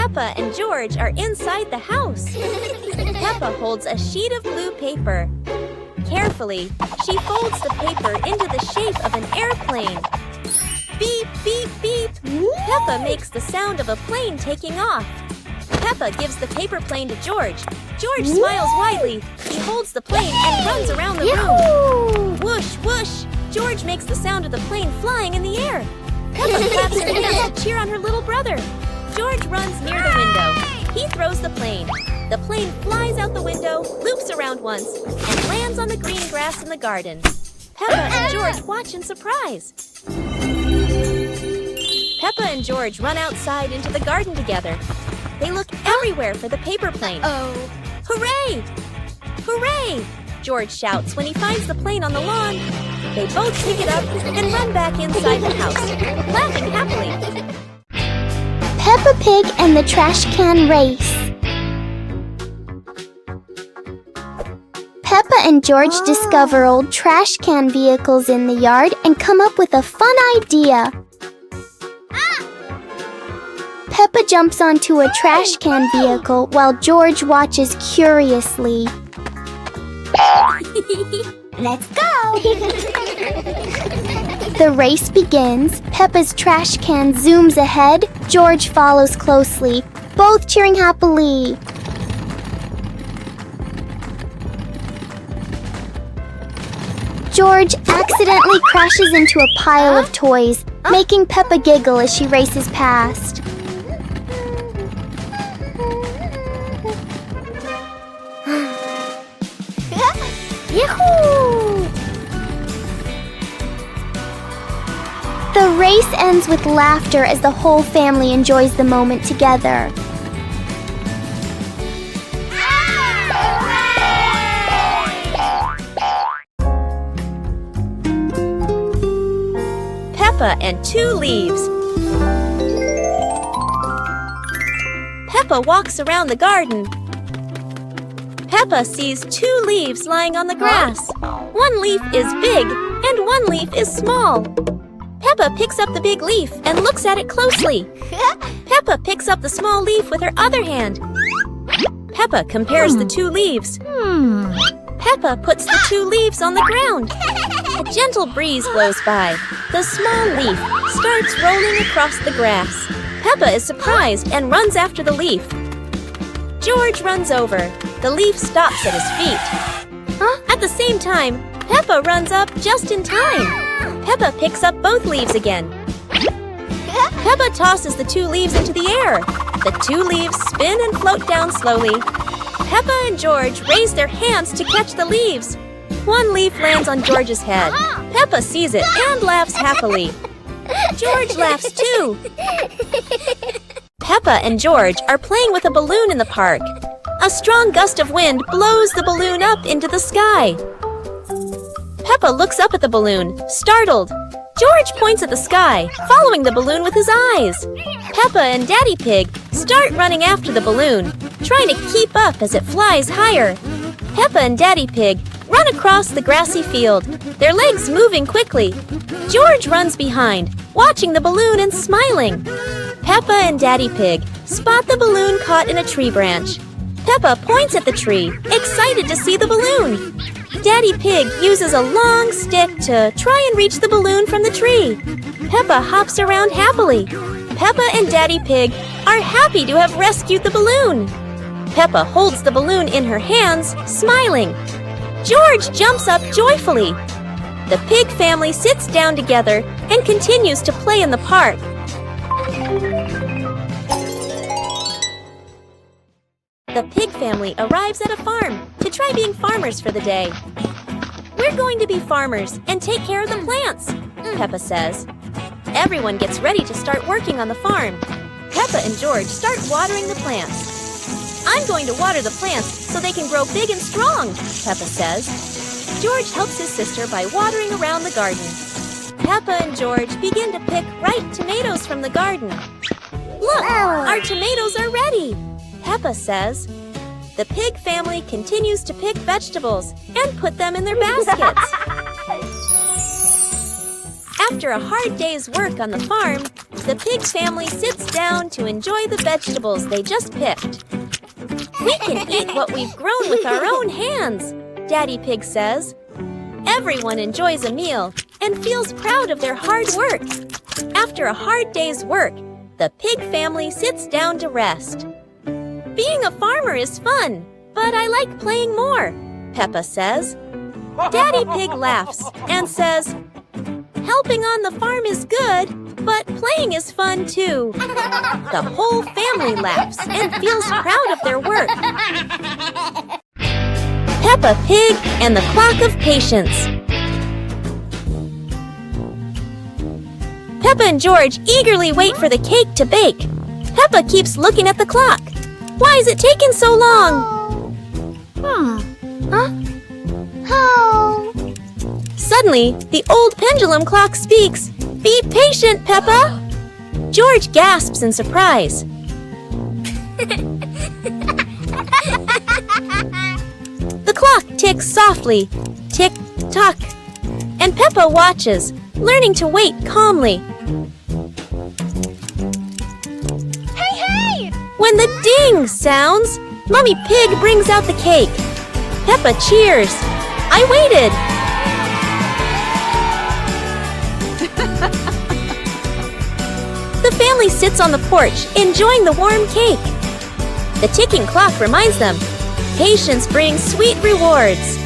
Peppa and George are inside the house. Peppa holds a sheet of blue paper. Carefully, she folds the paper into the shape of an airplane. Beep, beep, beep. Peppa makes the sound of a plane taking off. Peppa gives the paper plane to George. George smiles widely. He holds the plane and runs around the room. Whoosh, whoosh. George makes the sound of the plane flying in the air. Peppa claps her hands to cheer on her little brother. George runs near the window. He throws the plane. The plane flies out the window, loops around once, and lands on the green grass in the garden. Peppa and George watch in surprise. Peppa and George run outside into the garden together. They look everywhere for the paper plane. Hooray! Hooray! George shouts when he finds the plane on the lawn. They both pick it up and run back inside the house, laughing happily. Peppa Pig and the Trash Can Race. Peppa and George discover old trash can vehicles in the yard and come up with a fun idea. Peppa jumps onto a trash can vehicle while George watches curiously. Let's go! The race begins. Peppa's trash can zooms ahead. George follows closely, both cheering happily. George accidentally crashes into a pile of toys, making Peppa giggle as she races past. Yahoo! The race ends with laughter as the whole family enjoys the moment together. Peppa and 2 leaves. Peppa walks around the garden. Peppa sees 2 leaves lying on the grass. One leaf is big and one leaf is small. Peppa picks up the big leaf and looks at it closely. Peppa picks up the small leaf with her other hand. Peppa compares the 2 leaves. Peppa puts the 2 leaves on the ground. A gentle breeze blows by. The small leaf starts rolling across the grass. Peppa is surprised and runs after the leaf. George runs over. The leaf stops at his feet. At the same time, Peppa runs up just in time. Peppa picks up both leaves again. Peppa tosses the 2 leaves into the air. The 2 leaves spin and float down slowly. Peppa and George raise their hands to catch the leaves. One leaf lands on George's head. Peppa sees it and laughs happily. George laughs too. Peppa and George are playing with a balloon in the park. A strong gust of wind blows the balloon up into the sky. Peppa looks up at the balloon, startled. George points at the sky, following the balloon with his eyes. Peppa and Daddy Pig start running after the balloon, trying to keep up as it flies higher. Peppa and Daddy Pig run across the grassy field, their legs moving quickly. George runs behind, watching the balloon and smiling. Peppa and Daddy Pig spot the balloon caught in a tree branch. Peppa points at the tree, excited to see the balloon. Daddy Pig uses a long stick to try and reach the balloon from the tree. Peppa hops around happily. Peppa and Daddy Pig are happy to have rescued the balloon. Peppa holds the balloon in her hands, smiling. George jumps up joyfully. The pig family sits down together and continues to play in the park. The pig family arrives at a farm to try being farmers for the day. We're going to be farmers and take care of the plants, Peppa says. Everyone gets ready to start working on the farm. Peppa and George start watering the plants. I'm going to water the plants so they can grow big and strong, Peppa says. George helps his sister by watering around the garden. Peppa and George begin to pick ripe tomatoes from the garden. Look, our tomatoes are ready, Peppa says. The pig family continues to pick vegetables and put them in their baskets. After a hard day's work on the farm, the pig family sits down to enjoy the vegetables they just picked. We can eat what we've grown with our own hands, Daddy Pig says. Everyone enjoys a meal and feels proud of their hard work. After a hard day's work, the pig family sits down to rest. Being a farmer is fun, but I like playing more, Peppa says. Daddy Pig laughs and says, helping on the farm is good, but playing is fun too. The whole family laughs and feels proud of their work. Peppa Pig and the Clock of Patience. Peppa and George eagerly wait for the cake to bake. Peppa keeps looking at the clock. Why is it taking so long? Oh. Suddenly, the old pendulum clock speaks. Be patient, Peppa! George gasps in surprise. The clock ticks softly, tick-tock, and Peppa watches, learning to wait calmly. Hey! When the ding sounds, Mummy Pig brings out the cake. Peppa cheers. I waited. The family sits on the porch, enjoying the warm cake. The ticking clock reminds them, patience brings sweet rewards.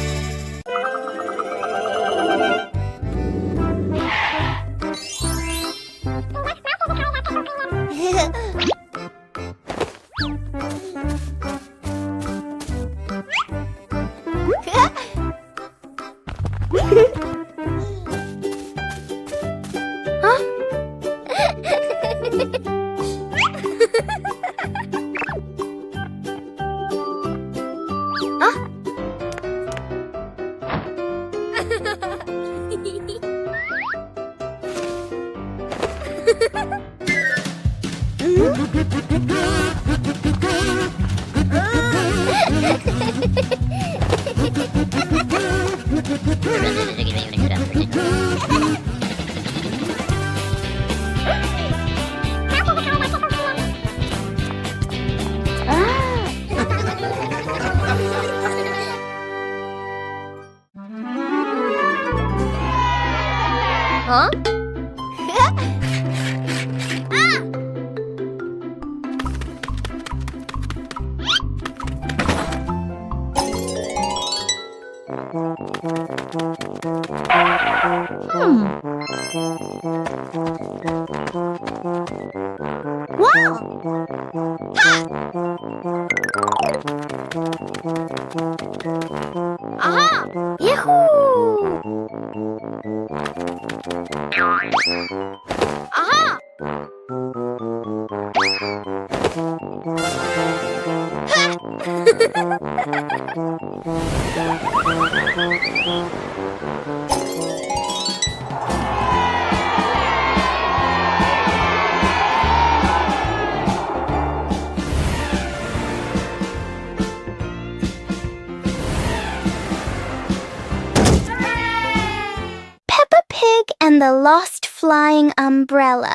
And the lost flying umbrella.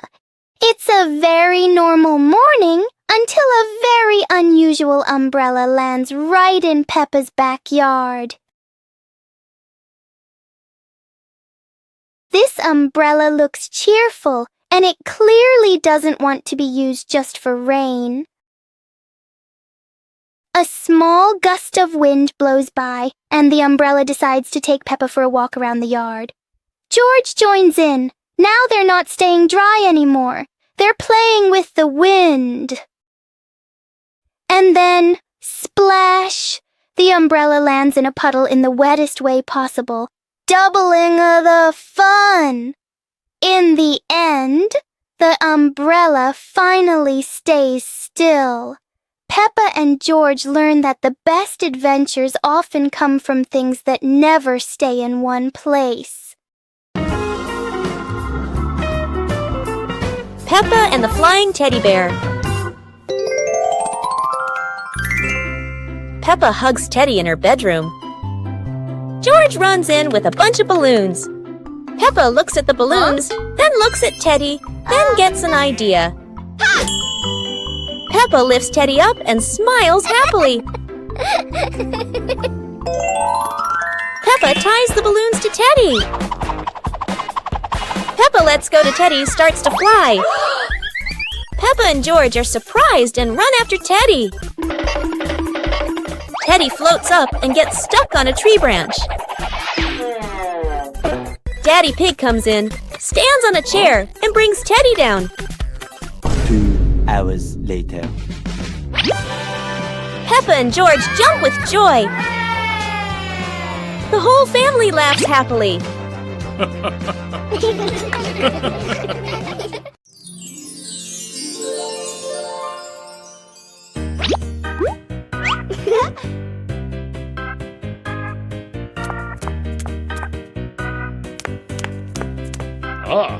It's a very normal morning until a very unusual umbrella lands right in Peppa's backyard. This umbrella looks cheerful, and it clearly doesn't want to be used just for rain. A small gust of wind blows by, and the umbrella decides to take Peppa for a walk around the yard. George joins in. Now they're not staying dry anymore. They're playing with the wind. And then, splash! The umbrella lands in a puddle in the wettest way possible, doubling the fun. In the end, the umbrella finally stays still. Peppa and George learn that the best adventures often come from things that never stay in one place. Peppa and the Flying Teddy Bear. Peppa hugs Teddy in her bedroom. George runs in with a bunch of balloons. Peppa looks at the balloons, then looks at Teddy, then gets an idea. Peppa lifts Teddy up and smiles happily. Peppa ties the balloons to Teddy. Peppa lets go to Teddy, starts to fly. Peppa and George are surprised and run after Teddy. Teddy floats up and gets stuck on a tree branch. Daddy Pig comes in, stands on a chair, and brings Teddy down. 2 hours later. Peppa and George jump with joy. The whole family laughs happily. Ah.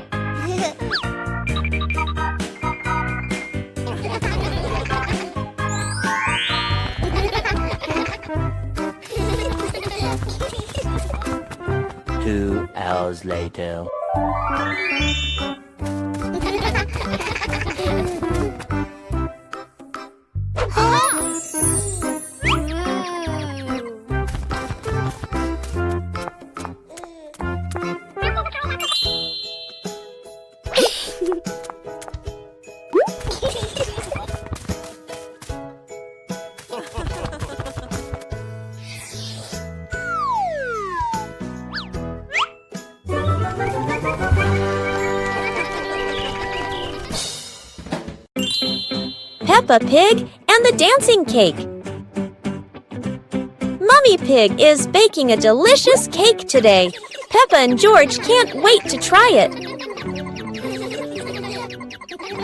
2 hours later. Peppa Pig and the dancing cake. Mummy Pig is baking a delicious cake today. Peppa and George can't wait to try it.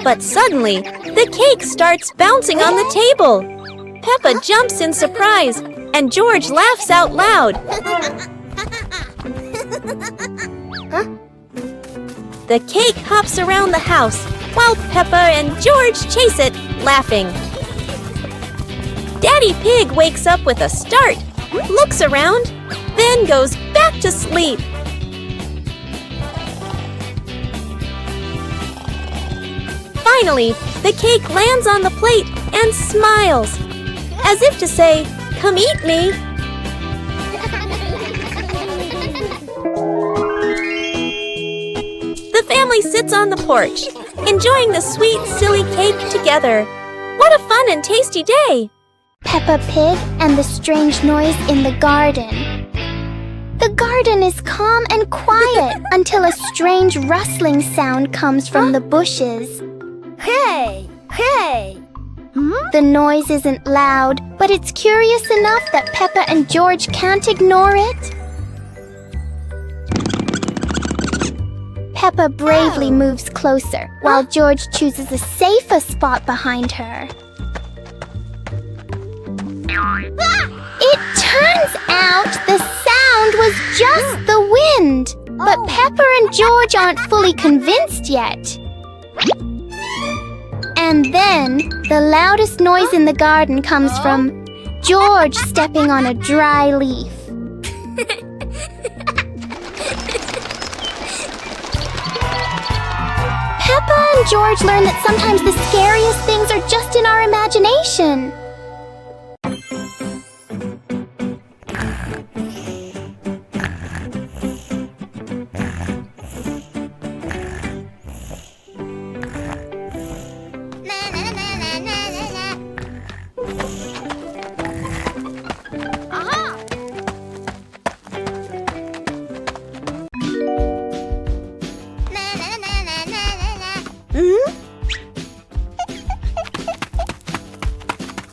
But suddenly, the cake starts bouncing on the table. Peppa jumps in surprise, and George laughs out loud. The cake hops around the house, while Peppa and George chase it, laughing. Daddy Pig wakes up with a start, looks around, then goes back to sleep. Finally, the cake lands on the plate and smiles, as if to say, "Come eat me." The family sits on the porch, enjoying the sweet, silly cake together. What a fun and tasty day! Peppa Pig and the strange noise in the garden. The garden is calm and quiet until a strange rustling sound comes from the bushes. Hey! Hey! The noise isn't loud, but it's curious enough that Peppa and George can't ignore it. Peppa bravely moves closer, while George chooses a safer spot behind her. It turns out the sound was just the wind, but Peppa and George aren't fully convinced yet. And then, the loudest noise in the garden comes from George stepping on a dry leaf. Peppa and George learn that sometimes the scariest things are just in our imagination.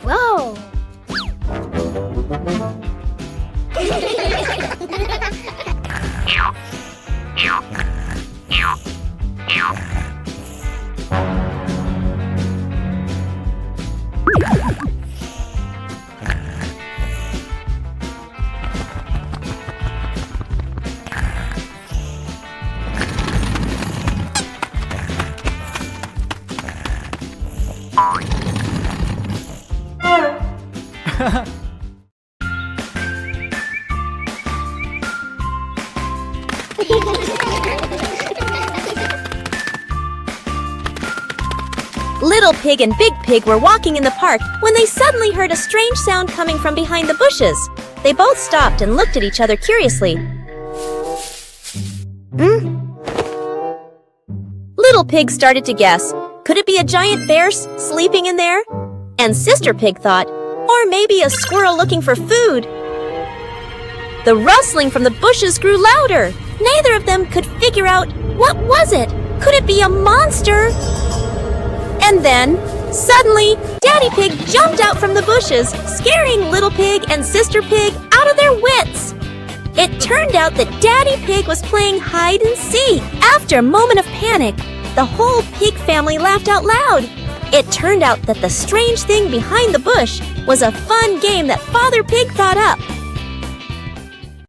Whoa! Little Pig and Big Pig were walking in the park when they suddenly heard a strange sound coming from behind the bushes. They both stopped and looked at each other curiously. Little Pig started to guess. Could it be a giant bear sleeping in there? And Sister Pig thought, or maybe a squirrel looking for food. The rustling from the bushes grew louder. Neither of them could figure out what was it. Could it be a monster? And then, suddenly, Daddy Pig jumped out from the bushes, scaring Little Pig and Sister Pig out of their wits. It turned out that Daddy Pig was playing hide and seek. After a moment of panic, the whole pig family laughed out loud. It turned out that the strange thing behind the bush was a fun game that Father Pig thought up.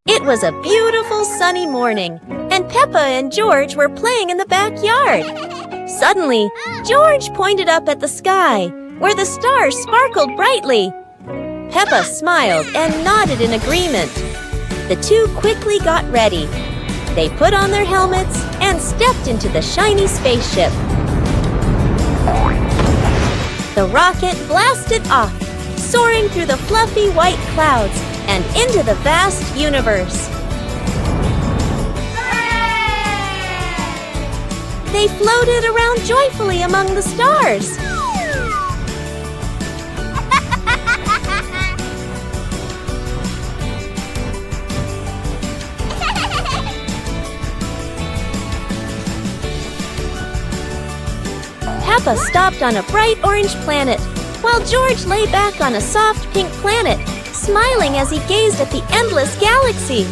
It was a beautiful sunny morning, and Peppa and George were playing in the backyard. Suddenly, George pointed up at the sky, where the stars sparkled brightly. Peppa smiled and nodded in agreement. The two quickly got ready. They put on their helmets and stepped into the shiny spaceship. The rocket blasted off, soaring through the fluffy white clouds and into the vast universe. They floated around joyfully among the stars. Peppa stopped on a bright orange planet, while George lay back on a soft pink planet, smiling as he gazed at the endless galaxy.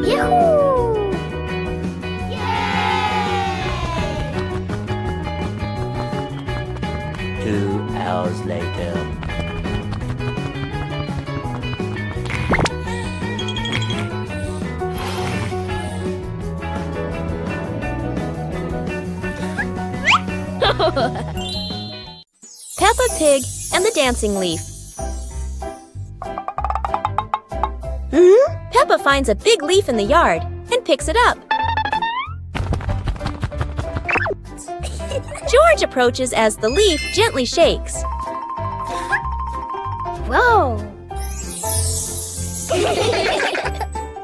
Yahoo! 2 hours later. Peppa Pig and the dancing leaf. Peppa finds a big leaf in the yard and picks it up. George approaches as the leaf gently shakes. Whoa!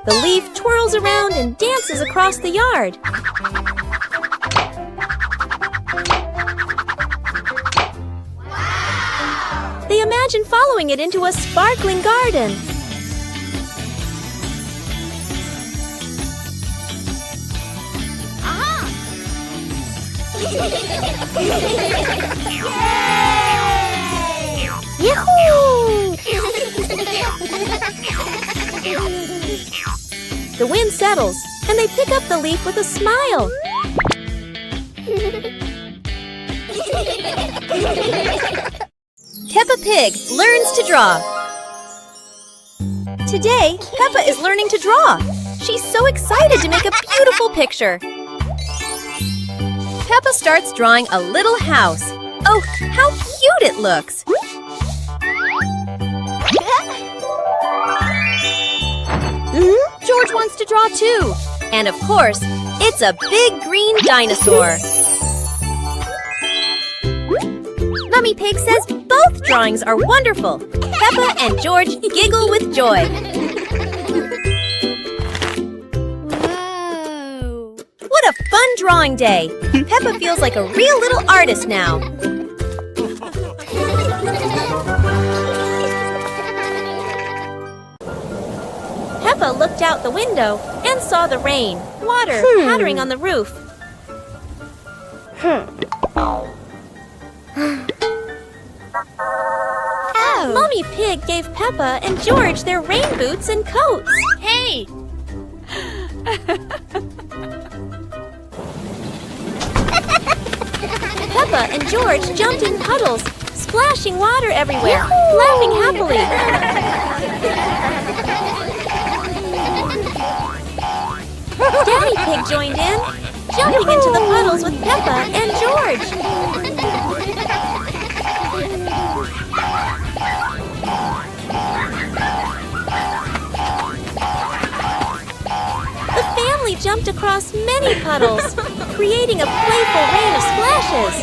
The leaf twirls around and dances across the yard. They imagine following it into a sparkling garden. Yahoo! The wind settles, and they pick up the leaf with a smile. Peppa Pig learns to draw. Today, Peppa is learning to draw. She's so excited to make a beautiful picture. Peppa starts drawing a little house. Oh, how cute it looks! George wants to draw too. And of course, it's a big green dinosaur. Mummy Pig says both drawings are wonderful. Peppa and George giggle with joy. Whoa! What a fun drawing day! Peppa feels like a real little artist now. Peppa looked out the window and saw the rain, water pattering on the roof. Mummy Pig gave Peppa and George their rain boots and coats. Hey! Peppa and George jumped in puddles, splashing water everywhere, laughing happily. Daddy Pig joined in, jumping into the puddles with Peppa and George. The family jumped across many puddles, creating a playful rain of splashes.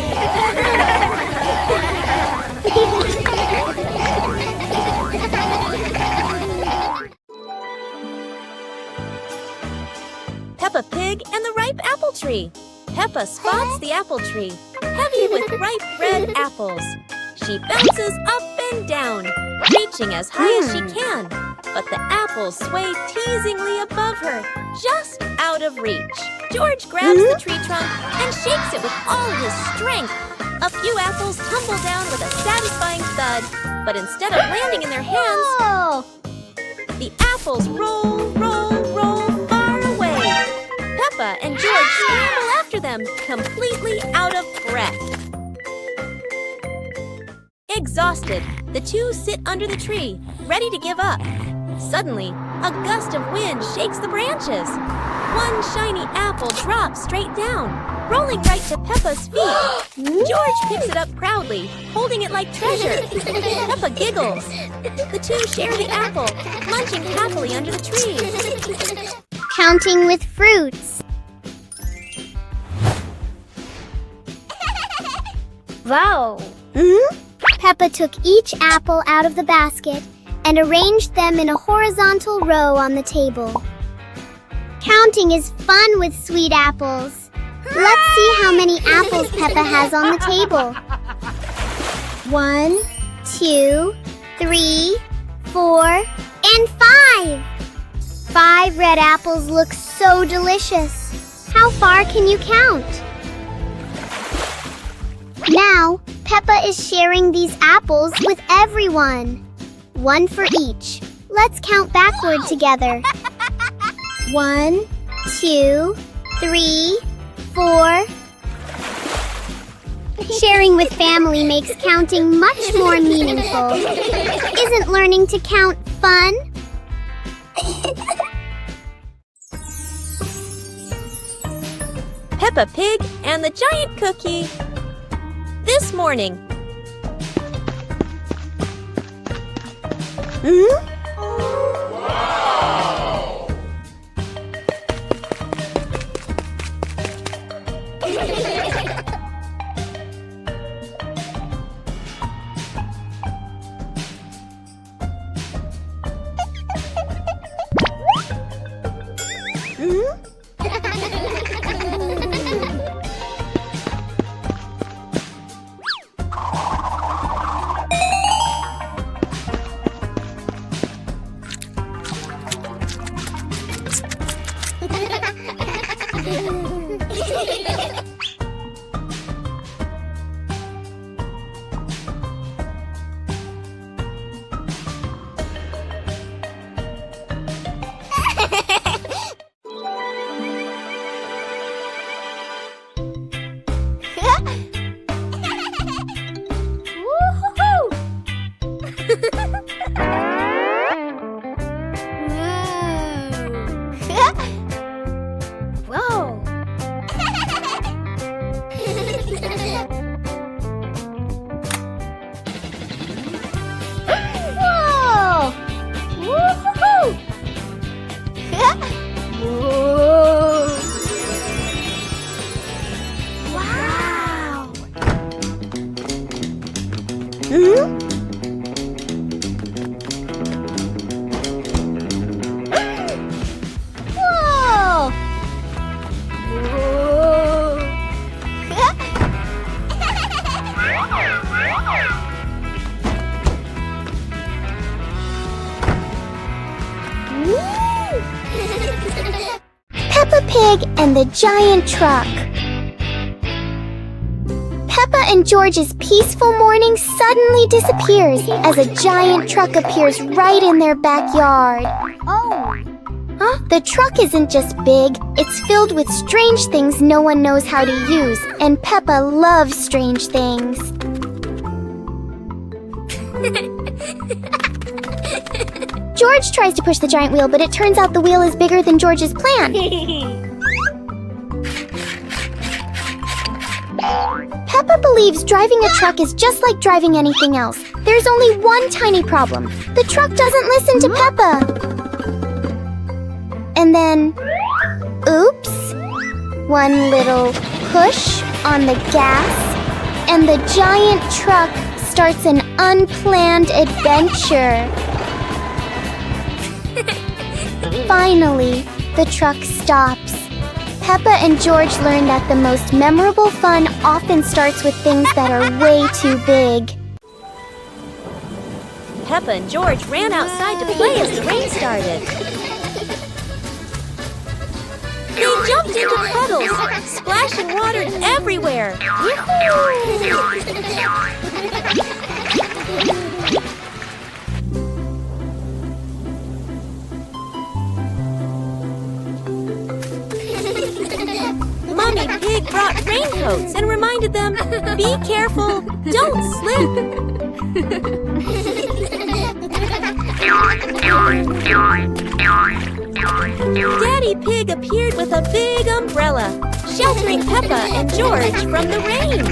Peppa Pig and the ripe apple tree. Peppa spots the apple tree, heavy with ripe red apples. She bounces up and down, reaching as high as she can. But the apples sway teasingly above her, just out of reach. George grabs the tree trunk and shakes it with all his strength. A few apples tumble down with a satisfying thud, but instead of landing in their hands, the apples roll, roll, roll far away. Peppa and George scramble after them, completely out of breath. Exhausted, the two sit under the tree, ready to give up. Suddenly, a gust of wind shakes the branches. One shiny apple drops straight down, rolling right to Peppa's feet. George picks it up proudly, holding it like treasure. Peppa giggles. The two share the apple, munching happily under the tree. Counting with fruits. Wow! Peppa took each apple out of the basket and arranged them in a horizontal row on the table. Counting is fun with sweet apples. Let's see how many apples Peppa has on the table. 1, 2, 3, 4, and 5. 5 red apples look so delicious. How far can you count? Now, Peppa is sharing these apples with everyone. 1 for each. Let's count backward together. 1, 2, 3, 4. Sharing with family makes counting much more meaningful. Isn't learning to count fun? Peppa Pig and the giant cookie. This morning, Whoa. Whoa. Woo-hoo-hoo. Whoa. Wow. Whoa. Peppa Pig and the Giant Truck. Peppa and George's peaceful morning suddenly disappears as a giant truck appears right in their backyard. Oh. Huh? The truck isn't just big, it's filled with strange things no one knows how to use, and Peppa loves strange things. George tries to push the giant wheel, but it turns out the wheel is bigger than George's plan. Peppa believes driving a truck is just like driving anything else. There's only one tiny problem. The truck doesn't listen to Peppa. And then, oops, one little push on the gas, and the giant truck starts an unplanned adventure. Finally, the truck stops. Peppa and George learn that the most memorable fun often starts with things that are way too big. Peppa and George ran outside to play as the rain started. They jumped into puddles, splashing water everywhere. Mommy Pig brought raincoats and reminded them, be careful, don't slip. Daddy Pig appeared with a big umbrella, sheltering Peppa and George from the rain.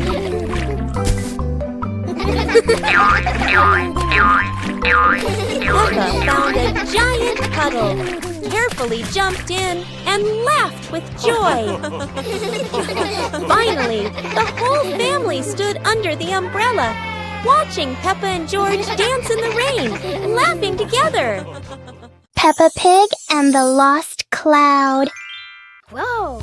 Peppa found a giant puddle, carefully jumped in, and laughed with joy. Finally, the whole family stood under the umbrella, watching Peppa and George dance in the rain, laughing together. Peppa Pig and the Lost Cloud. Whoa.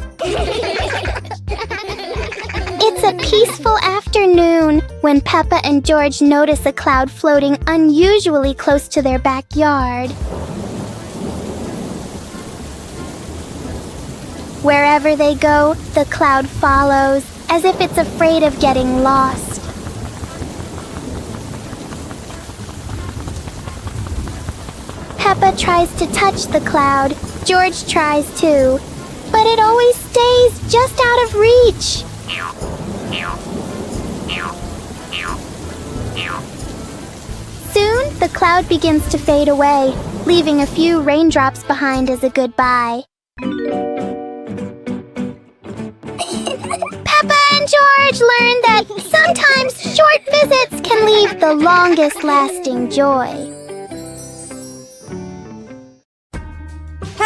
It's a peaceful afternoon when Peppa and George notice a cloud floating unusually close to their backyard. Wherever they go, the cloud follows, as if it's afraid of getting lost. Peppa tries to touch the cloud. George tries too. But it always stays just out of reach. Soon, the cloud begins to fade away, leaving a few raindrops behind as a goodbye. Peppa and George learn that sometimes short visits can leave the longest lasting joy.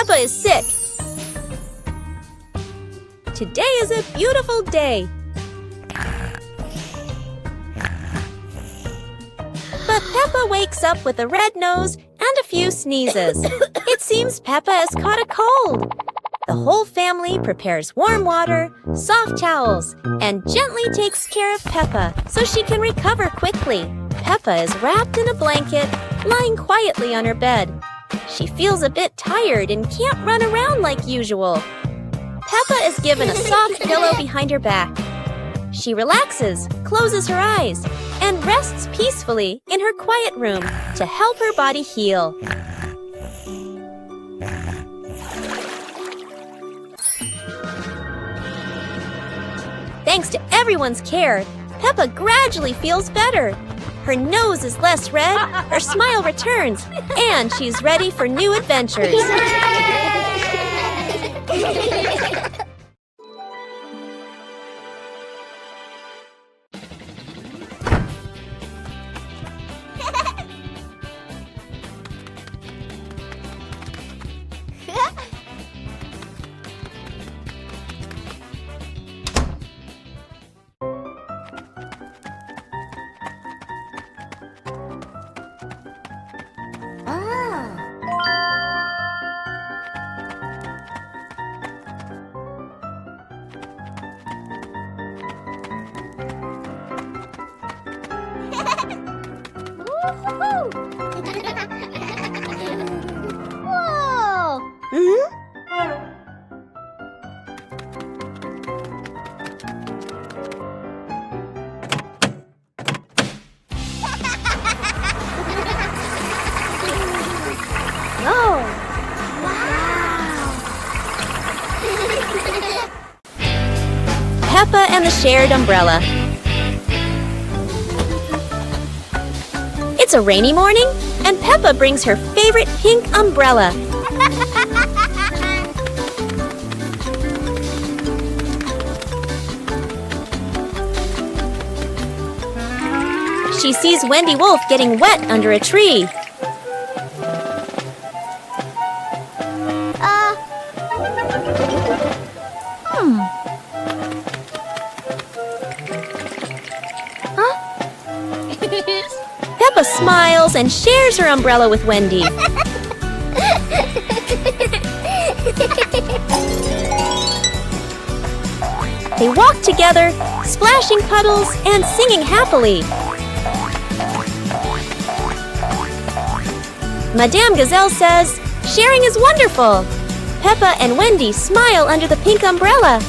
Peppa is sick. Today is a beautiful day. But Peppa wakes up with a red nose and a few sneezes. It seems Peppa has caught a cold. The whole family prepares warm water, soft towels, and gently takes care of Peppa so she can recover quickly. Peppa is wrapped in a blanket, lying quietly on her bed. She feels a bit tired and can't run around like usual. Peppa is given a soft pillow behind her back. She relaxes, closes her eyes, and rests peacefully in her quiet room to help her body heal. Thanks to everyone's care, Peppa gradually feels better. Her nose is less red, her smile returns, and she's ready for new adventures. Whoa! Whoa! Wow! Peppa and the shared umbrella. It's a rainy morning, and Peppa brings her favorite pink umbrella. She sees Wendy Wolf getting wet under a tree. Peppa smiles and shares her umbrella with Wendy. They walk together, splashing puddles and singing happily. Madame Gazelle says, "Sharing is wonderful." Peppa and Wendy smile under the pink umbrella.